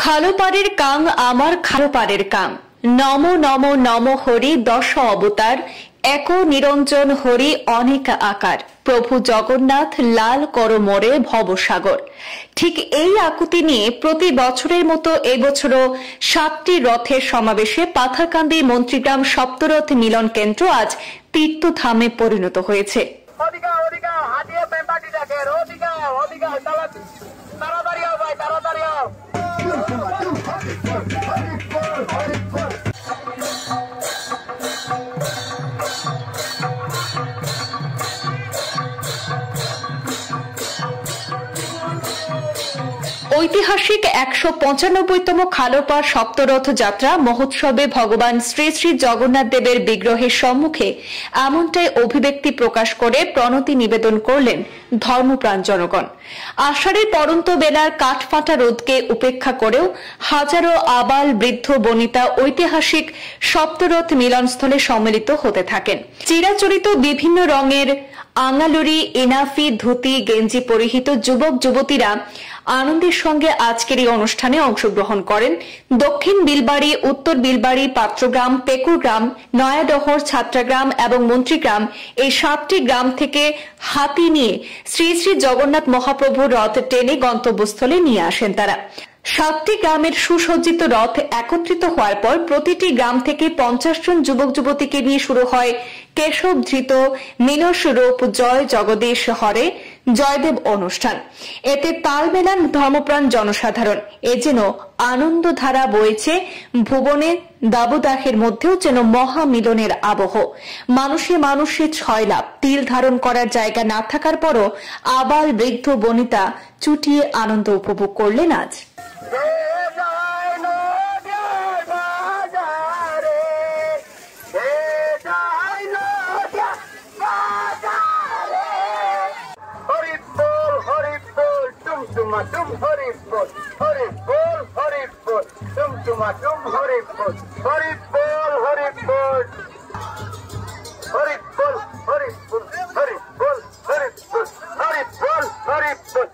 খালোপাড়ের কাং আমার খালোপাড়ের কাং নম নম নম হরি দশ অবতার এক নিরঞ্জন হরি অনেক আকার প্রভু জগন্নাথ লাল কর মোরে ভবসাগর। ঠিক এই আকুতি নিয়ে প্রতি বছরের মতো এবছরও 7টি রথের সমাবেশে পাথারকান্দি মন্ত্রীগ্রাম সপ্তরথ মিলন কেন্দ্র আজ তীর্থধামে পরিণত হয়েছে। ঐতিহাসিক 195তম খালোপাড় সপ্তরথ যাত্রা মহোৎসবে ভগবান শ্রী শ্রী জগন্নাথ দেবের বিগ্রহের সম্মুখে এমনটাই অভিব্যক্তি প্রকাশ করে প্রণতি নিবেদন করলেন ধর্মপ্রাণ জনগণ। আষাঢ়ের পড়ন্ত বেলার কাঠফাটা রোদকে উপেক্ষা করেও হাজারো আবাল বৃদ্ধ বনিতা ঐতিহাসিক সপ্তরথ মিলনস্থলে সম্মিলিত হতে থাকেন। চিরাচরিত বিভিন্ন রঙের আঙালুরি, ইনাফি, ধুতি, গেঞ্জি পরিহিত যুবক যুবতীরা আনন্দের সঙ্গে আজকের এই অনুষ্ঠানে অংশগ্রহণ করেন দক্ষিণ বিলবাড়ি, উত্তর বিলবাড়ি, পাত্রগ্রাম, পেকুরগ্রাম, নয়াডহর, ছাত্রাগ্রাম এবং মন্ত্রীগ্রাম এই 7টি গ্রাম থেকে হাতি নিয়ে শ্রী শ্রী জগন্নাথ মহাপ্রভুর রথ টেনে গন্তব্যস্থলে নিয়ে আসেন তারা। 7টি গ্রামের সুসজ্জিত রথ একত্রিত হওয়ার পর প্রতিটি গ্রাম থেকে 50 জন যুবক যুবতীকে নিয়ে শুরু হয় কেশব ধৃত মিনস রূপ জয় জগদীশ হরে জয়দেব অনুষ্ঠান। এতে তাল মেলান ধর্মপ্রাণ জনসাধারণ। এ যেন আনন্দধারা বইছে ভুবনে, দাবদাহের মধ্যেও যেন মহামিলনের আবহ। মানুষে মানুষে ছয় লাভ, তিল ধারণ করার জায়গা না থাকার পরও আবাল বৃদ্ধ বনিতা চুটিয়ে আনন্দ উপভোগ করলেন আজ। Tum Hari Bol, Hari Bol, Hari Bol, Tum Hari Bol, Hari Bol, Hari Bol, Hari Bol, Hari Bol, Hari Bol, Hari Bol, Hari Bol, Hari Bol,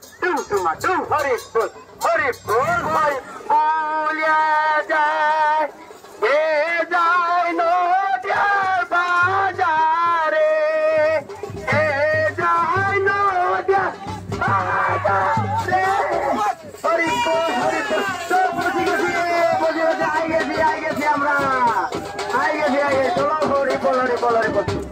Tum Hari Bol, Hari Bol, Hari Bol, ya jai, ye jai no diyar bajare, ye jai no diyar bajare. I get